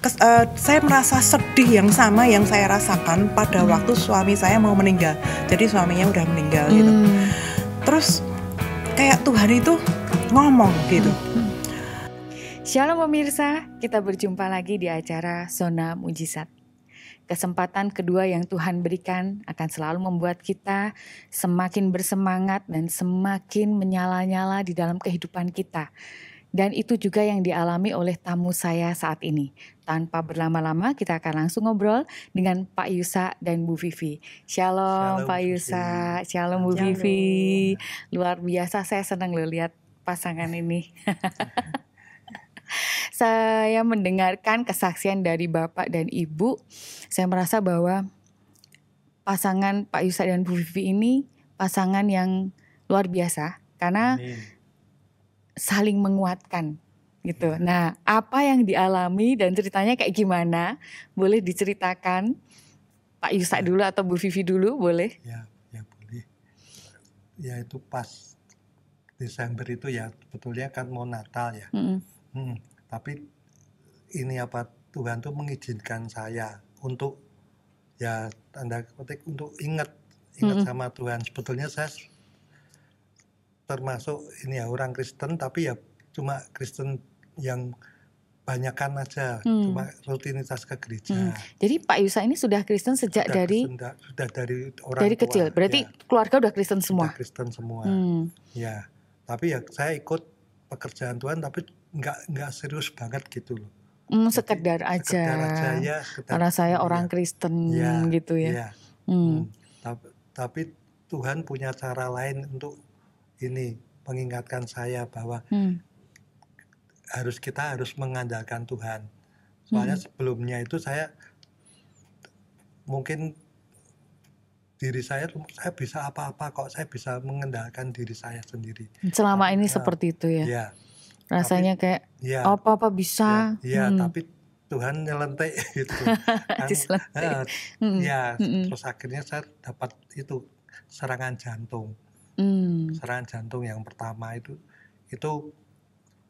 saya merasa sedih yang sama yang saya rasakan pada waktu suami saya mau meninggal. Jadi suaminya udah meninggal gitu. Terus kayak Tuhan itu ngomong gitu. Shalom pemirsa, kita berjumpa lagi di acara Zona Mujizat. Kesempatan kedua yang Tuhan berikan akan selalu membuat kita semakin bersemangat dan semakin menyala-nyala di dalam kehidupan kita. Dan itu juga yang dialami oleh tamu saya saat ini. Tanpa berlama-lama kita akan langsung ngobrol dengan Pak Yusa dan Bu Vivi. Shalom Pak Yusa, shalom Bu Vivi. Luar biasa, saya senang loh lihat pasangan ini. Saya mendengarkan kesaksian dari Bapak dan Ibu. Saya merasa bahwa pasangan Pak Yusa dan Bu Vivi ini pasangan yang luar biasa karena saling menguatkan gitu. Nah, apa yang dialami dan ceritanya kayak gimana? Boleh diceritakan Pak Yusa dulu atau Bu Vivi dulu, boleh? Ya boleh. Ya itu pas Desember itu ya sebetulnya kan mau Natal ya. Tapi ini Tuhan tuh mengizinkan saya untuk ya tanda petik untuk ingat sama Tuhan. Sebetulnya saya termasuk ini ya orang Kristen, tapi ya cuma Kristen yang banyakan aja, cuma rutinitas ke gereja. Jadi Pak Yusa ini sudah Kristen sejak sudah dari orang dari tua, kecil. Berarti ya, keluarga udah Kristen semua. Sudah Kristen semua. Ya, tapi ya saya ikut pekerjaan Tuhan, tapi nggak serius banget gitu loh. Sekedar aja ya, karena saya orang Kristen gitu ya. Tapi Tuhan punya cara lain untuk ini mengingatkan saya bahwa kita harus mengandalkan Tuhan. Soalnya sebelumnya itu saya mungkin diri saya bisa apa-apa kok, saya bisa mengandalkan diri saya sendiri. Selama ini seperti itu ya. Ya. Rasanya kayak apa-apa bisa. Tapi Tuhan nyelentik gitu. Terus akhirnya saya dapat itu serangan jantung. Serangan jantung yang pertama itu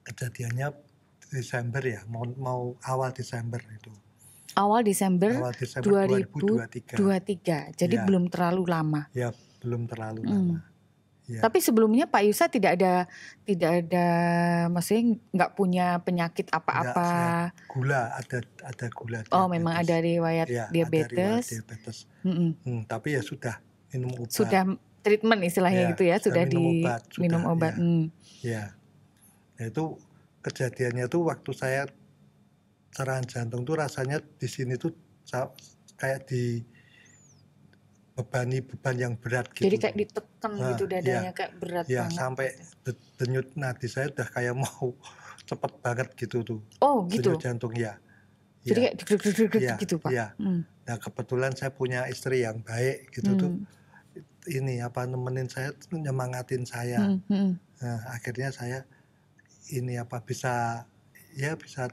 kejadiannya Desember ya, mau awal Desember itu. Awal Desember 2023. Jadi belum terlalu lama. Ya, belum terlalu lama. Ya. Tapi sebelumnya Pak Yusa tidak ada, maksudnya nggak punya penyakit apa-apa. Gula, ada gula. Oh, memang ada riwayat diabetes. Ada riwayat diabetes. Tapi ya sudah minum obat. Sudah treatment istilahnya gitu ya, sudah minum obat. Ya. Nah, itu kejadiannya tuh waktu saya serangan jantung tuh rasanya di sini tuh kayak di beban yang berat gitu. Jadi kayak ditekan gitu dadanya kayak berat banget. Sampai denyut nadi saya udah kayak mau cepet banget gitu tuh. Oh gitu. Denyut jantung ya. Jadi kayak gitu Pak. Nah kebetulan saya punya istri yang baik gitu tuh. Ini nemenin saya, nyemangatin saya. Nah akhirnya saya bisa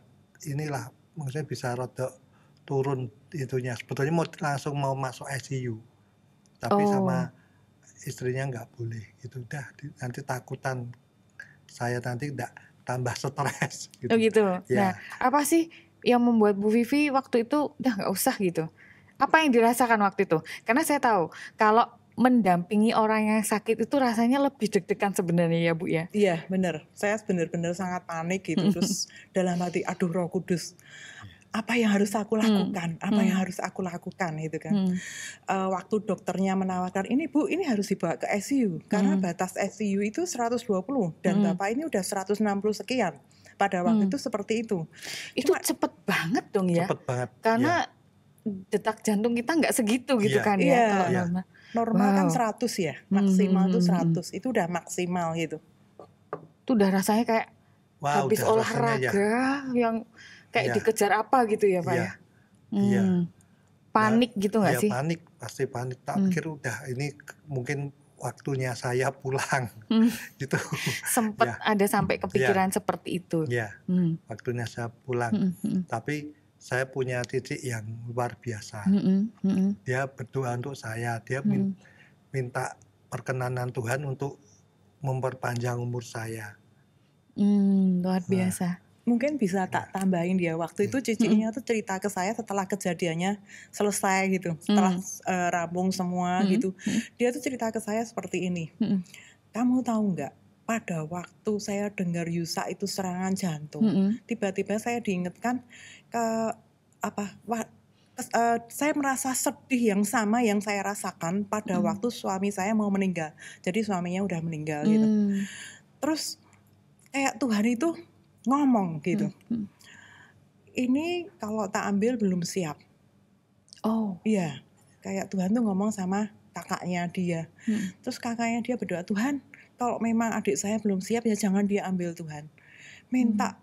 inilah, maksudnya bisa rodok turun itunya. Sebetulnya langsung mau masuk ICU. Tapi sama istrinya nggak boleh gitu, udah nanti takutan saya nanti nggak tambah stres gitu. Oh gitu. Nah apa sih yang membuat Bu Vivi waktu itu udah nggak usah gitu? Apa yang dirasakan waktu itu? Karena saya tahu kalau mendampingi orang yang sakit itu rasanya lebih deg-degan sebenarnya ya Bu ya. Iya benar, saya benar-benar sangat panik gitu. Terus dalam hati, aduh Roh Kudus, apa yang harus aku lakukan, yang harus aku lakukan gitu kan. Waktu dokternya menawarkan, ini Bu, ini harus dibawa ke ICU karena batas ICU itu 120 dan Bapak ini udah 160 sekian. Pada waktu itu seperti itu. Itu cepet banget dong ya. Cepet banget. Karena detak jantung kita nggak segitu gitu kan ya. Kalau normal kan 100 ya, maksimal tuh 100. Itu udah maksimal gitu. Itu udah rasanya kayak habis olahraga yang kayak dikejar apa gitu ya Pak ya. Panik gitu gak sih? Panik, pasti panik. Tak pikir udah ini mungkin waktunya saya pulang gitu. Sempet ada sampai kepikiran seperti itu. Waktunya saya pulang. Tapi saya punya titik yang luar biasa. Dia berdoa untuk saya, dia minta perkenanan Tuhan untuk memperpanjang umur saya. Luar biasa. Mungkin bisa tak tambahin dia. Waktu itu cicinya tuh cerita ke saya setelah kejadiannya selesai gitu. Setelah rampung semua gitu. Dia tuh cerita ke saya seperti ini. Kamu tahu nggak? Pada waktu saya dengar Yusa itu serangan jantung, tiba-tiba saya diingatkan ke saya merasa sedih yang sama yang saya rasakan pada waktu suami saya mau meninggal. Jadi suaminya udah meninggal gitu. Terus kayak Tuhan itu ngomong gitu. Ini kalau tak ambil belum siap. Oh. Iya, kayak Tuhan tuh ngomong sama kakaknya dia. Terus kakaknya dia berdoa, Tuhan kalau memang adik saya belum siap ya jangan dia ambil Tuhan. Minta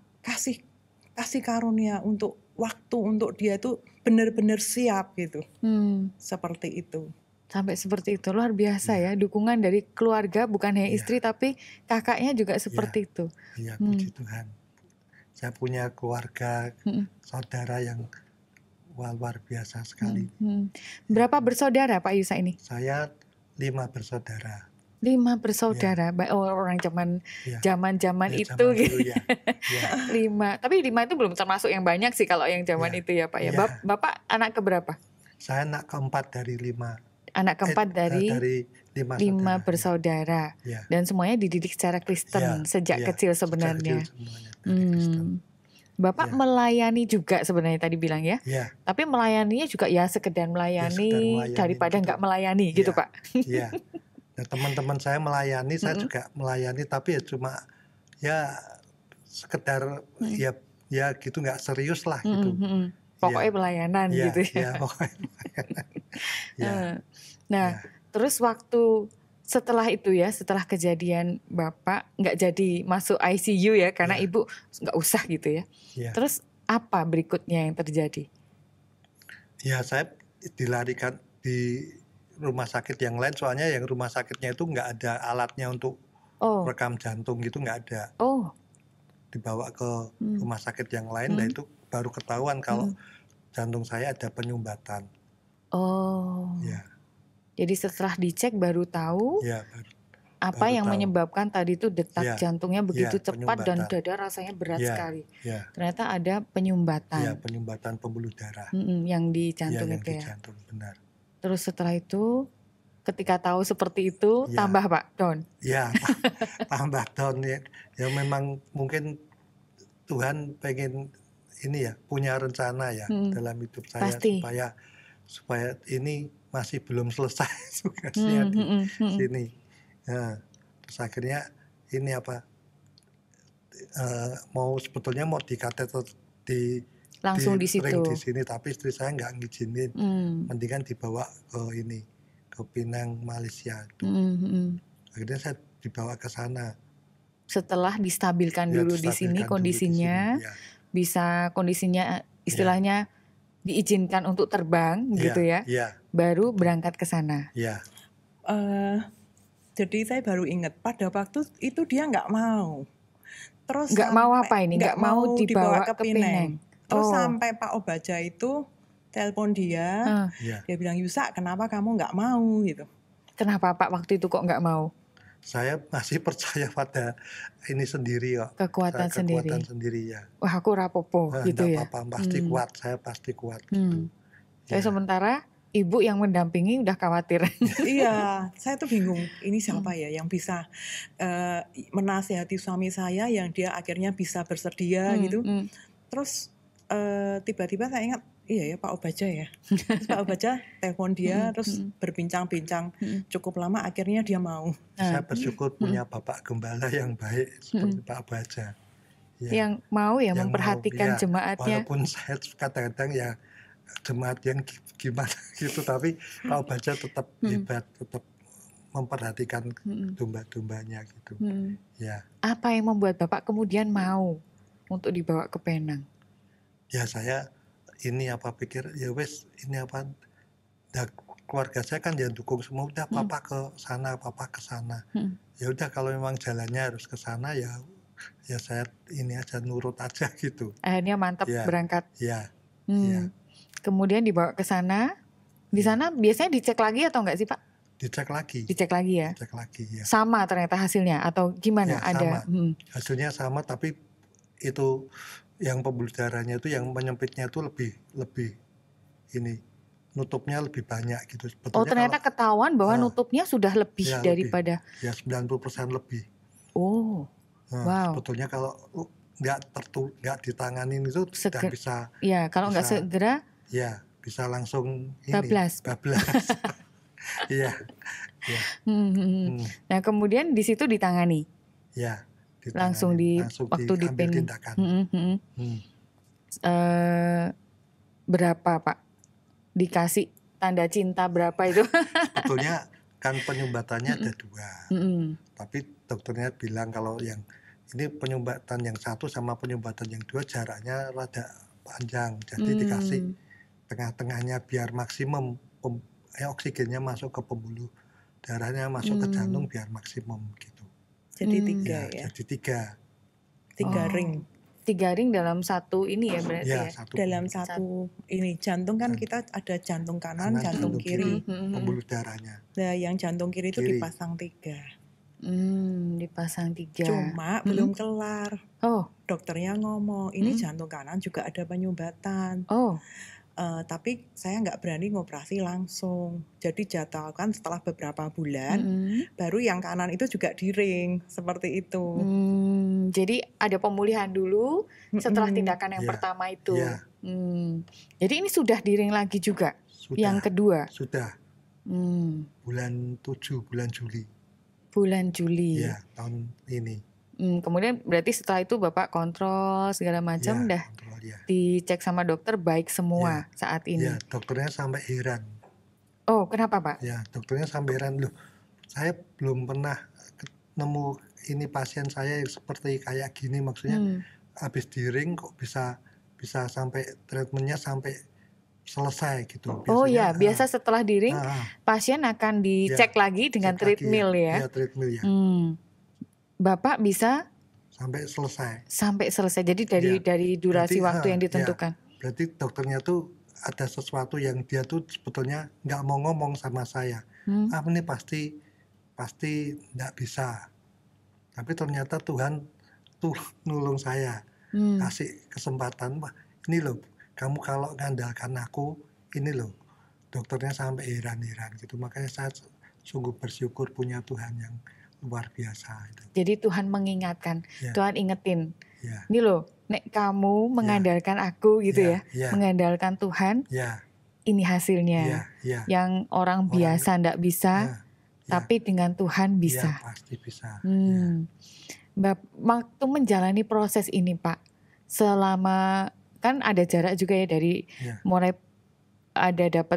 kasih karunia untuk waktu untuk dia tuh benar-benar siap gitu. Seperti itu. Sampai seperti itu, luar biasa ya. Dukungan dari keluarga, bukan hanya istri tapi kakaknya juga seperti itu. Iya, puji Tuhan. Saya punya keluarga, saudara yang luar biasa sekali. Berapa bersaudara Pak Yusa ini? Saya 5 bersaudara. 5 bersaudara, orang zaman itu Zaman gitu. dulu, ya. 5, tapi 5 itu belum termasuk yang banyak sih kalau yang zaman itu ya Pak ya. Bapak anak keberapa? Saya anak keempat dari 5. Anak keempat dari 5 bersaudara. Dan semuanya dididik secara Kristen sejak kecil sebenarnya. Bapak melayani juga sebenarnya tadi bilang ya. Tapi melayaninya juga ya sekedar melayani daripada nggak melayani gitu Pak. Iya. Nah, teman-teman saya melayani, saya juga melayani, tapi ya cuma ya sekedar ya gitu, nggak serius lah gitu. Pokoknya pelayanan gitu ya. Pokoknya pelayanan. Nah, terus waktu setelah itu ya, setelah kejadian Bapak nggak jadi masuk ICU ya, karena Ibu nggak usah gitu ya. Terus apa berikutnya yang terjadi? Ya, saya dilarikan di rumah sakit yang lain, soalnya yang rumah sakitnya itu nggak ada alatnya untuk rekam jantung gitu, nggak ada. Dibawa ke rumah sakit yang lain, dan itu baru ketahuan kalau jantung saya ada penyumbatan. Jadi setelah dicek baru tahu apa yang menyebabkan tadi itu detak jantungnya begitu cepat dan dada rasanya berat sekali. Ternyata ada penyumbatan. Penyumbatan pembuluh darah. Yang di jantung itu ya. Jantung, benar. Terus setelah itu, ketika tahu seperti itu, tambah Pak down. Tambah down ya. Ya memang mungkin Tuhan pengen ini ya, punya rencana ya dalam hidup saya. Pasti. supaya ini masih belum selesai tugasnya di sini. Nah, terus akhirnya ini sebetulnya mau di kateter langsung di situ. Di sini, tapi istri saya nggak ngizinin. Mendingan dibawa ke Pinang, Malaysia. Akhirnya saya dibawa ke sana. Setelah distabilkan dulu di sini kondisinya, bisa kondisinya istilahnya diizinkan untuk terbang gitu ya. Baru berangkat ke sana. Jadi saya baru ingat pada waktu itu dia nggak mau. Terus nggak mau apa ini? Nggak mau dibawa ke Pinang. Terus sampai Pak Obaja itu telepon dia, dia bilang, Yusa kenapa kamu nggak mau gitu. Kenapa Pak waktu itu kok nggak mau? Saya masih percaya pada ini sendiri kok. Kekuatan sendiri ya. Wah aku rapopo gitu ya. Apa-apa, pasti kuat, saya pasti kuat gitu. Tapi sementara Ibu yang mendampingi udah khawatir. Iya, saya tuh bingung. Ini siapa ya yang bisa menasihati suami saya yang dia akhirnya bisa bersedia gitu. Terus tiba-tiba saya ingat, iya ya Pak Obaja ya. Terus Pak Obaja telepon dia, terus berbincang-bincang cukup lama, akhirnya dia mau. Saya bersyukur punya Bapak Gembala yang baik seperti Pak Obaja. Yang mau yang memperhatikan jemaatnya. Walaupun saya kadang-kadang ya jemaat yang gimana gitu, tapi Pak Obaja tetap hebat, tetap memperhatikan domba-dombanya gitu. Apa yang membuat Bapak kemudian mau untuk dibawa ke Penang? Ya saya ini pikir ya wes ini keluarga saya kan yang dukung semua, udah papa ke sana. Ya udah kalau memang jalannya harus ke sana ya saya ini aja nurut aja gitu. Akhirnya mantap berangkat. Ya. Kemudian dibawa ke sana. Di sana biasanya dicek lagi atau enggak sih Pak? Dicek lagi ya. Sama ternyata hasilnya atau gimana? Ya, ada. Hasilnya sama, tapi itu yang pembuluh darahnya itu yang menyempitnya itu lebih ini nutupnya lebih banyak gitu. Oh, ternyata ketahuan bahwa nutupnya sudah lebih ya, daripada ya 90% lebih. Oh. Wow. Sebetulnya kalau nggak ditanganin itu tidak bisa. Ya, kalau nggak segera. Ya, bisa langsung bablas. Iya. Ya. Nah, kemudian di situ ditangani. Ya. Langsung waktu diambil tindakan. Berapa Pak? Dikasih tanda cinta berapa itu? Sebetulnya kan penyumbatannya ada 2. Tapi dokternya bilang kalau yang ini penyumbatan yang 1 sama penyumbatan yang 2 jaraknya rada panjang. Jadi dikasih tengah-tengahnya biar maksimum oksigennya masuk ke pembuluh darahnya, masuk ke jantung biar maksimum gitu. Jadi 3 ya? Jadi 3. 3 ring. 3 ring dalam satu ini ya berarti ya? Dalam satu ini jantung kan kita ada jantung kanan jantung kiri. Pembuluh darahnya. Nah yang jantung kiri itu dipasang 3. Dipasang 3. Cuma belum kelar. Dokternya ngomong ini jantung kanan juga ada penyumbatan. Tapi saya nggak berani ngoperasi langsung. Jadi jadwalkan setelah beberapa bulan, baru yang kanan itu juga di ring seperti itu. Jadi ada pemulihan dulu setelah tindakan yang pertama itu. Jadi ini sudah di ring lagi juga. Yang kedua. Sudah. Bulan 7 bulan Juli. Bulan Juli. Ya, tahun ini. Kemudian berarti setelah itu Bapak kontrol segala macam dicek sama dokter baik semua saat ini. Ya, dokternya sampai heran. Oh, kenapa Pak? Ya, dokternya sampai heran loh. Saya belum pernah nemu ini pasien saya yang seperti kayak gini, maksudnya habis di ring kok bisa sampai treatmentnya sampai selesai gitu. Biasanya, biasa setelah di ring pasien akan dicek lagi dengan treadmill ya. Iya, treadmill ya. Bapak bisa sampai selesai. Jadi dari durasi waktu yang ditentukan. Berarti dokternya tuh ada sesuatu yang dia tuh sebetulnya nggak mau ngomong sama saya. Ini pasti nggak bisa. Tapi ternyata Tuhan tuh nulung saya, kasih kesempatan. Wah, ini loh, kamu kalau ngandalkan aku, ini loh, dokternya sampai heran-heran gitu. Makanya saya sungguh bersyukur punya Tuhan yang luar biasa. Jadi Tuhan mengingatkan, Tuhan ingetin, ini loh, nek kamu mengandalkan aku gitu mengandalkan Tuhan, ini hasilnya. Yang orang biasa ndak bisa, tapi dengan Tuhan bisa. Pasti bisa. Waktu menjalani proses ini Pak, selama kan ada jarak juga ya dari mulai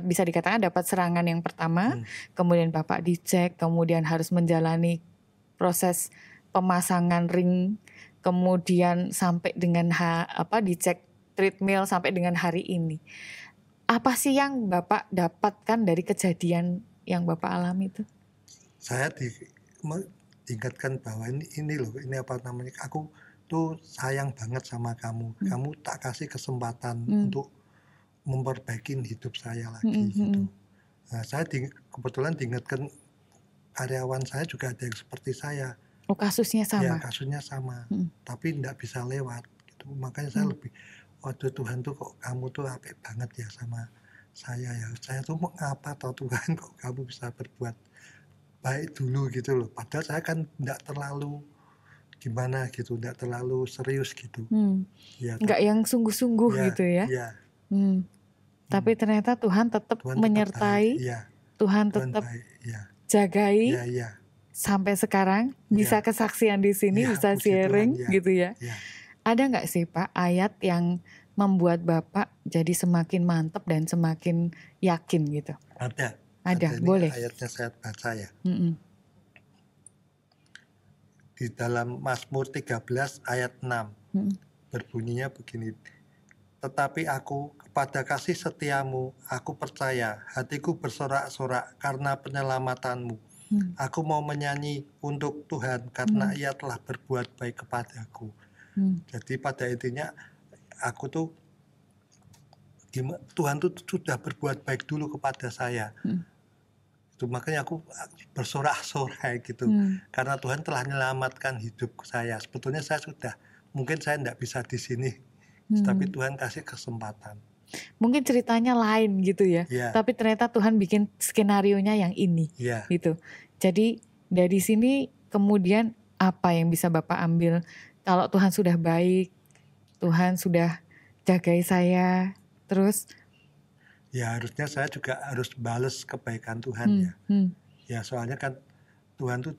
bisa dikatakan dapat serangan yang pertama, kemudian Bapak dicek, kemudian harus menjalani proses pemasangan ring, kemudian sampai dengan dicek treadmill sampai dengan hari ini. Apa sih yang Bapak dapatkan dari kejadian yang Bapak alami itu? Saya diingatkan bahwa ini loh, ini apa namanya, aku tuh sayang banget sama kamu. Kamu tak kasih kesempatan untuk memperbaiki hidup saya lagi gitu. Nah, saya kebetulan diingatkan karyawan saya juga ada yang seperti saya. Oh, kasusnya sama. Ya, kasusnya sama. Tapi enggak bisa lewat gitu. Makanya saya lebih, waduh Tuhan tuh kok kamu tuh apik banget ya sama saya ya. Saya tuh mau ngapa toh Tuhan kok kamu bisa berbuat baik dulu gitu loh. Padahal saya kan enggak terlalu gimana gitu, enggak terlalu serius gitu. Enggak yang sungguh-sungguh gitu ya. Tapi ternyata Tuhan tetap menyertai. Tuhan tetap jagai. Sampai sekarang bisa kesaksian di sini, bisa sharing Tuhan, gitu ya. Ada nggak sih Pak ayat yang membuat Bapak jadi semakin mantap dan semakin yakin gitu? Ada, boleh. Ayatnya saya baca ya. Di dalam Mazmur 13 ayat 6 berbunyinya begini. Tetapi aku kepada kasih setiamu, aku percaya, hatiku bersorak-sorak karena penyelamatanmu. Aku mau menyanyi untuk Tuhan karena Ia telah berbuat baik kepadaku. Jadi pada intinya aku tuh Tuhan tuh sudah berbuat baik dulu kepada saya. Itu makanya aku bersorak-sorai gitu. Karena Tuhan telah menyelamatkan hidup saya. Sebetulnya saya sudah mungkin saya tidak bisa di sini, tapi Tuhan kasih kesempatan. Mungkin ceritanya lain gitu ya, tapi ternyata Tuhan bikin skenarionya yang ini, gitu. Jadi dari sini kemudian apa yang bisa Bapak ambil? Kalau Tuhan sudah baik, Tuhan sudah jagai saya, terus? Ya harusnya saya juga harus balas kebaikan Tuhan ya soalnya kan Tuhan tuh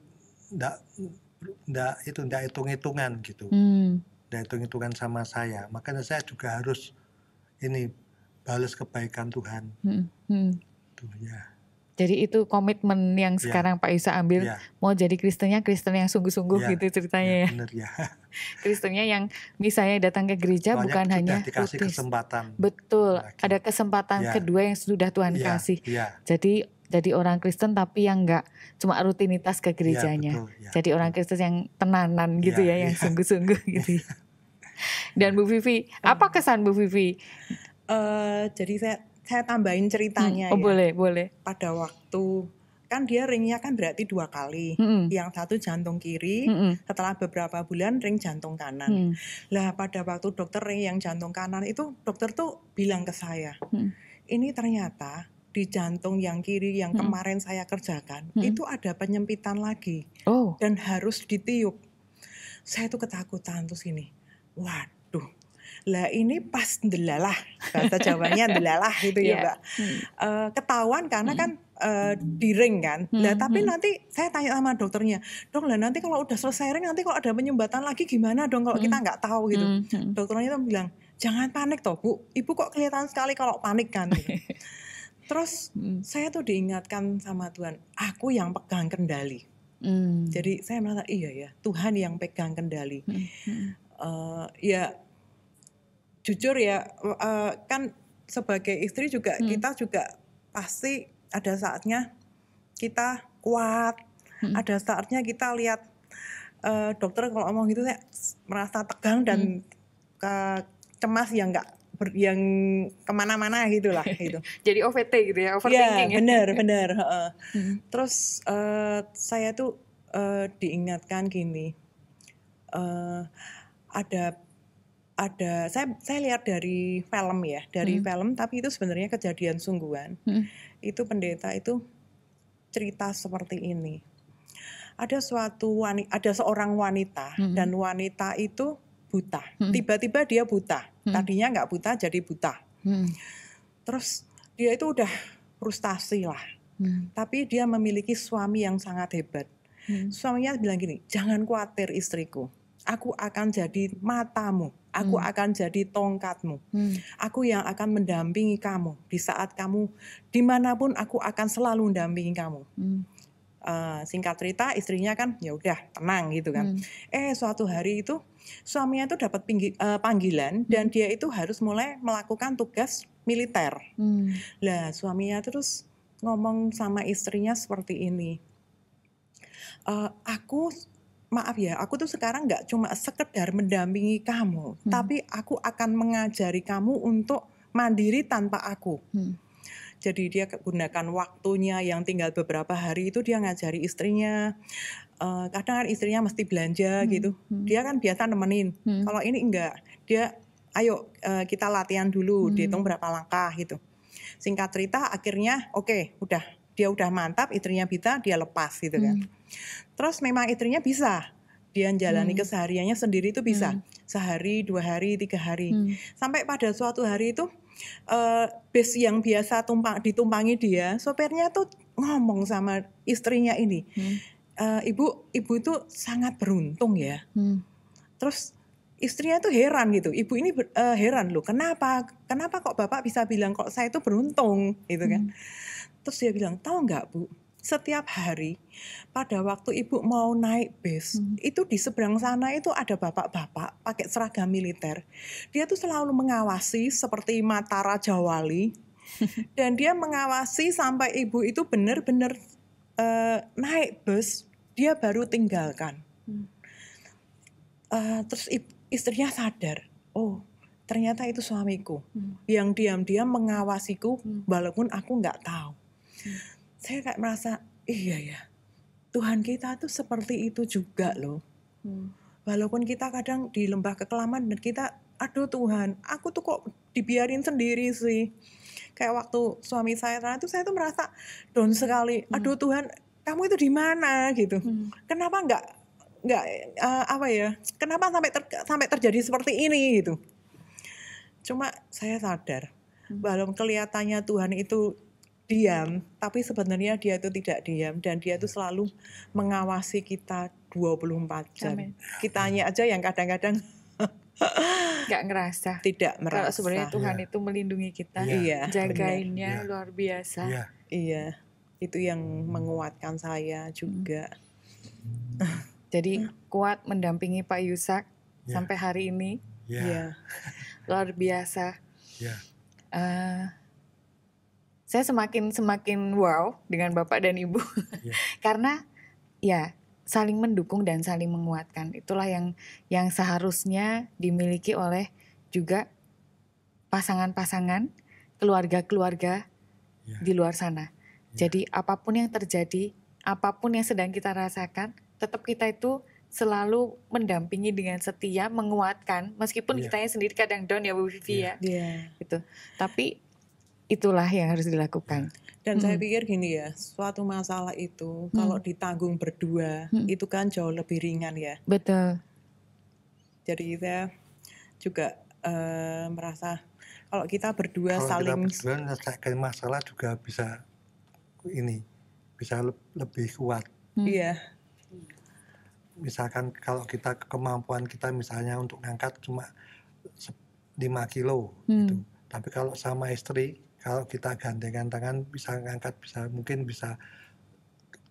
enggak hitung-hitungan gitu, enggak hitung-hitungan sama saya, makanya saya juga harus ini balas kebaikan Tuhan. Tuh ya. Jadi itu komitmen yang sekarang Pak Yusa ambil, mau jadi Kristennya Kristen yang sungguh-sungguh gitu ceritanya ya. Bener ya. Kristennya yang misalnya datang ke gereja soalnya bukan hanya dikasih rutin. Kesempatan. Betul, ada kesempatan kedua yang sudah Tuhan kasih. Jadi orang Kristen tapi yang enggak cuma rutinitas ke gerejanya. Jadi orang Kristen yang tenanan gitu yang sungguh-sungguh gitu. Dan Bu Vivi, apa kesan Bu Vivi? Jadi saya tambahin ceritanya ya. Boleh. Pada waktu kan dia ringnya kan berarti 2 kali. Yang satu jantung kiri, setelah beberapa bulan ring jantung kanan. Lah pada waktu dokter ring yang jantung kanan itu dokter tuh bilang ke saya, ini ternyata di jantung yang kiri yang kemarin saya kerjakan itu ada penyempitan lagi dan harus ditiup. Saya tuh ketakutan terus ini, waduh. Lah ini pas ndelalah, bahasa Jawanya ndelalah gitu ya Mbak. Ketahuan karena kan di ring kan. Lah tapi nanti saya tanya sama dokternya, dok lah nanti kalau udah selesai ring nanti kalau ada penyumbatan lagi gimana dong kalau kita nggak tahu gitu. Dokternya tuh bilang jangan panik toh Bu, ibu kok kelihatan sekali kalau panik kan. Gitu. Terus saya tuh diingatkan sama Tuhan, aku yang pegang kendali. Jadi saya merasa iya ya Tuhan yang pegang kendali. Ya jujur ya kan sebagai istri juga kita juga pasti ada saatnya kita kuat, ada saatnya kita lihat dokter kalau ngomong gitu saya merasa tegang dan cemas yang yang kemana-mana gitulah gitu. Jadi OVT gitu ya, overthinking ya. Benar. Terus saya tuh diingatkan gini, ada saya lihat dari film ya, film tapi itu sebenarnya kejadian sungguhan. Itu pendeta itu cerita seperti ini. Ada seorang wanita dan wanita itu buta. Tiba-tiba dia buta. Tadinya nggak buta jadi buta. Terus dia itu udah frustasi lah. Tapi dia memiliki suami yang sangat hebat. Suaminya bilang gini, jangan khawatir istriku. Aku akan jadi matamu, aku akan jadi tongkatmu, aku yang akan mendampingi kamu di saat kamu dimanapun aku akan selalu mendampingi kamu. Singkat cerita istrinya kan ya udah tenang gitu kan. Suatu hari itu suaminya itu dapat panggilan dan dia itu harus mulai melakukan tugas militer. Lah suaminya terus ngomong sama istrinya seperti ini, maaf ya, aku tuh sekarang nggak cuma sekedar mendampingi kamu, tapi aku akan mengajari kamu untuk mandiri tanpa aku. Jadi dia gunakan waktunya yang tinggal beberapa hari itu dia ngajari istrinya. Kadang kan istrinya mesti belanja gitu, dia kan biasa nemenin. Kalau ini enggak, dia ayo kita latihan dulu, dihitung berapa langkah gitu. Singkat cerita akhirnya dia udah mantap, istrinya bisa, dia lepas gitu kan. Terus memang istrinya bisa, dia menjalani kesehariannya sendiri itu bisa. Sehari, 2 hari, 3 hari. Sampai pada suatu hari itu bus yang biasa ditumpangi dia, sopirnya tuh ngomong sama istrinya ini, ibu itu sangat beruntung ya. Terus istrinya tuh heran gitu, ibu ini heran loh, kenapa kok bapak bisa bilang kok saya itu beruntung gitu kan. Terus dia bilang, tahu nggak Bu, setiap hari pada waktu ibu mau naik bis, itu di seberang sana itu ada bapak-bapak pakai seragam militer. Dia tuh selalu mengawasi seperti mata Raja Wali. Dan dia mengawasi sampai ibu itu benar-benar naik bus, dia baru tinggalkan. Terus istrinya sadar, oh ternyata itu suamiku yang diam-diam mengawasiku walaupun aku nggak tahu. Saya kayak merasa, iya ya, Tuhan kita tuh seperti itu juga loh. Walaupun kita kadang di lembah kekelaman dan kita, aduh Tuhan, aku tuh kok dibiarin sendiri sih. Kayak waktu suami saya itu saya tuh merasa down sekali. Aduh Tuhan, kamu itu di mana gitu? Kenapa nggak apa ya? Kenapa sampai terjadi seperti ini gitu? Cuma saya sadar, walaupun kelihatannya Tuhan itu diam, tapi sebenarnya dia itu tidak diam dan dia itu selalu mengawasi kita 24 jam. Amin. Kitanya aja yang kadang-kadang Nggak ngerasa. tidak Kalau merasa. sebenarnya Tuhan itu melindungi kita, Iya, jagainnya benar. luar biasa. Iya. Iya, itu yang menguatkan saya juga. Jadi kuat mendampingi Pak Yusak Ya. sampai hari ini, Ya. Iya. luar biasa. Ya. Saya semakin wow dengan Bapak dan Ibu Ya. karena ya saling mendukung dan saling menguatkan. Itulah yang seharusnya dimiliki oleh juga pasangan-pasangan, keluarga-keluarga Ya. di luar sana. Ya. Jadi apapun yang terjadi, apapun yang sedang kita rasakan, tetap kita itu selalu mendampingi dengan setia, menguatkan, meskipun Ya. kitanya sendiri kadang down ya Bu Vivi ya. Iya. Gitu. Tapi itulah yang harus dilakukan. Dan saya pikir gini ya, suatu masalah itu kalau ditanggung berdua itu kan jauh lebih ringan ya. Betul. Jadi saya juga merasa kalau kita berdua Kalau saling kita berdua menyelesaikan masalah juga bisa lebih kuat. iya, Misalkan kalau kita kemampuan kita misalnya untuk ngangkat cuma 5 kilo gitu. Tapi kalau sama istri, kalau kita gandengan tangan bisa ngangkat mungkin bisa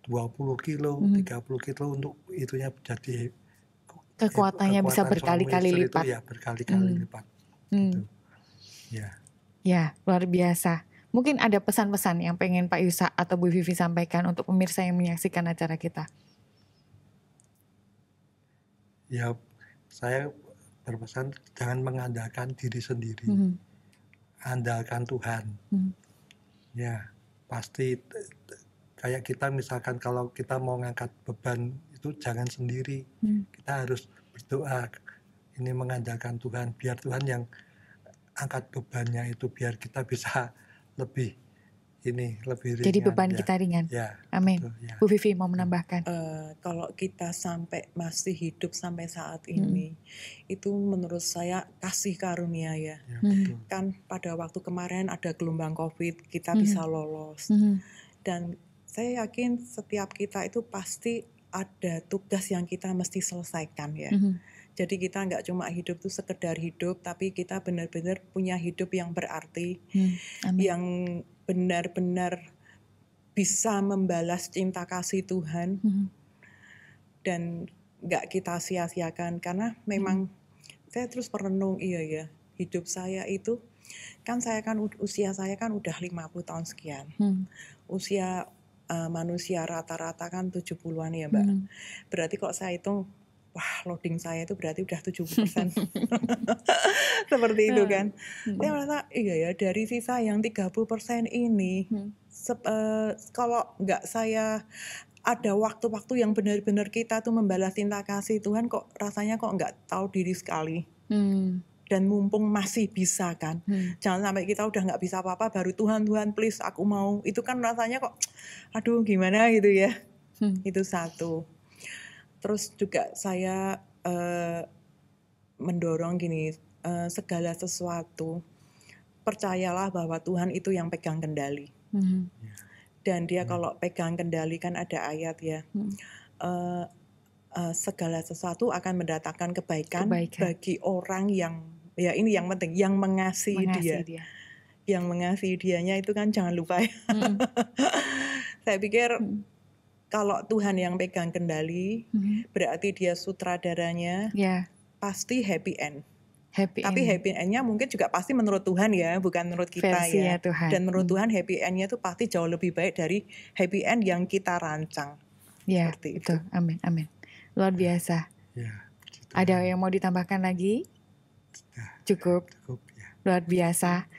20 kilo, 30 kilo untuk itunya jadi Kekuatannya bisa kekuatan berkali-kali suami istri lipat. itu ya berkali-kali lipat. Gitu. Ya. Ya, luar biasa. Mungkin ada pesan-pesan yang pengen Pak Yusak atau Bu Vivi sampaikan untuk pemirsa yang menyaksikan acara kita. Ya, saya berpesan jangan mengandalkan diri sendiri. Andalkan Tuhan. Ya, pasti kayak kita misalkan kalau kita mau ngangkat beban itu jangan sendiri. Kita harus berdoa. Ini mengandalkan Tuhan, biar Tuhan yang angkat bebannya itu, biar kita bisa lebih ringan. Jadi beban ya. kita ringan. Ya, Amin. betul, ya. Bu Vivi mau menambahkan. kalau kita sampai masih hidup sampai saat ini, itu menurut saya kasih karunia ya. Ya, betul. Kan pada waktu kemarin ada gelombang COVID, kita bisa lolos. Dan saya yakin setiap kita itu pasti ada tugas yang kita mesti selesaikan ya. Jadi kita nggak cuma hidup itu sekedar hidup, tapi kita benar-benar punya hidup yang berarti, yang benar-benar bisa membalas cinta kasih Tuhan dan nggak kita sia-siakan. Karena memang saya terus merenung, iya ya, hidup saya itu kan usia saya kan udah 50 tahun sekian. Usia manusia rata-rata kan 70-an ya Mbak. Berarti kok saya hitung, wah loading saya itu berarti udah 70%. Seperti itu kan. Saya merasa iya ya, dari sisa yang 30% ini, kalau nggak saya ada waktu-waktu yang benar-benar kita tuh membalas cinta kasih Tuhan, kok rasanya kok nggak tahu diri sekali. Dan mumpung masih bisa kan, jangan sampai kita udah nggak bisa apa-apa baru Tuhan please aku mau, itu kan rasanya kok aduh gimana gitu ya. Itu satu. Terus juga saya mendorong gini, segala sesuatu percayalah bahwa Tuhan itu yang pegang kendali. Dan dia kalau pegang kendali kan ada ayat ya, segala sesuatu akan mendatangkan kebaikan bagi orang yang, ya ini yang penting, yang mengasihi dia. Yang mengasihi dianya itu kan jangan lupa ya. Saya pikir kalau Tuhan yang pegang kendali, berarti dia sutradaranya, pasti happy end. Tapi happy end-nya mungkin juga pasti menurut Tuhan ya, bukan menurut kita ya. Tuhan. Dan menurut Tuhan happy end-nya itu pasti jauh lebih baik dari happy end yang kita rancang. Ya, seperti betul. itu. Amin, amin. Luar biasa. Ya, ada yang mau ditambahkan lagi? Cukup. Ya. Luar biasa.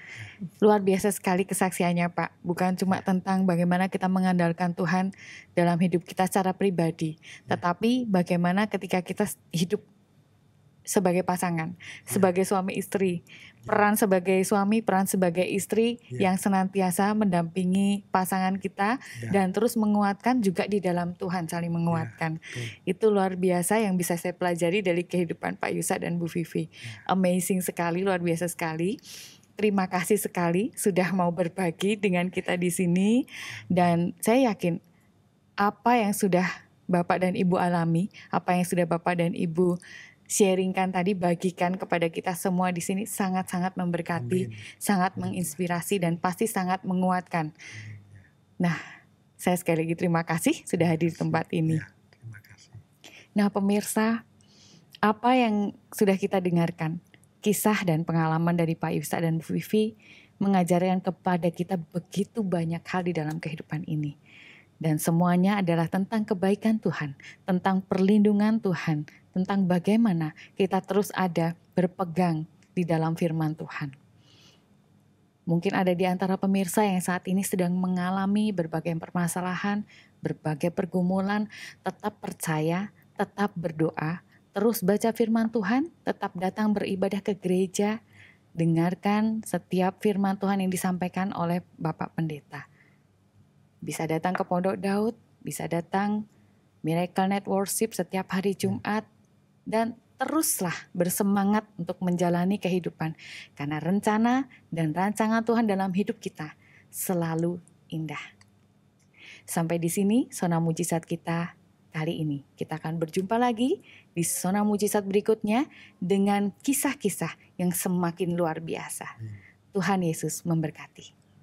Luar biasa sekali kesaksiannya Pak. Bukan cuma tentang bagaimana kita mengandalkan Tuhan dalam hidup kita secara pribadi, tetapi bagaimana ketika kita hidup sebagai pasangan, sebagai suami istri, peran sebagai suami, peran sebagai istri yang senantiasa mendampingi pasangan kita dan terus menguatkan juga di dalam Tuhan, saling menguatkan. Itu luar biasa yang bisa saya pelajari dari kehidupan Pak Yusa dan Bu Vivi. Amazing sekali, luar biasa sekali. Terima kasih sekali sudah mau berbagi dengan kita di sini, dan saya yakin apa yang sudah Bapak dan Ibu alami, apa yang sudah Bapak dan Ibu sharingkan tadi, bagikan kepada kita semua di sini sangat-sangat memberkati, sangat menginspirasi dan pasti sangat menguatkan. Nah, saya sekali lagi terima kasih sudah hadir di tempat ini. Terima kasih. Nah, pemirsa, apa yang sudah kita dengarkan, kisah dan pengalaman dari Pak Yusa dan Bu Vivi mengajarkan kepada kita begitu banyak hal di dalam kehidupan ini. Dan semuanya adalah tentang kebaikan Tuhan, tentang perlindungan Tuhan, tentang bagaimana kita terus ada berpegang di dalam firman Tuhan. Mungkin ada di antara pemirsa yang saat ini sedang mengalami berbagai permasalahan, berbagai pergumulan, tetap percaya, tetap berdoa, terus baca firman Tuhan, tetap datang beribadah ke gereja, dengarkan setiap firman Tuhan yang disampaikan oleh Bapak Pendeta. Bisa datang ke Pondok Daud, bisa datang Miracle Net Worship setiap hari Jumat, dan teruslah bersemangat untuk menjalani kehidupan. Karena rencana dan rancangan Tuhan dalam hidup kita selalu indah. Sampai di sini Zona Mujizat kita kali ini. Kita akan berjumpa lagi di Zona Mujizat berikutnya dengan kisah-kisah yang semakin luar biasa. Tuhan Yesus memberkati.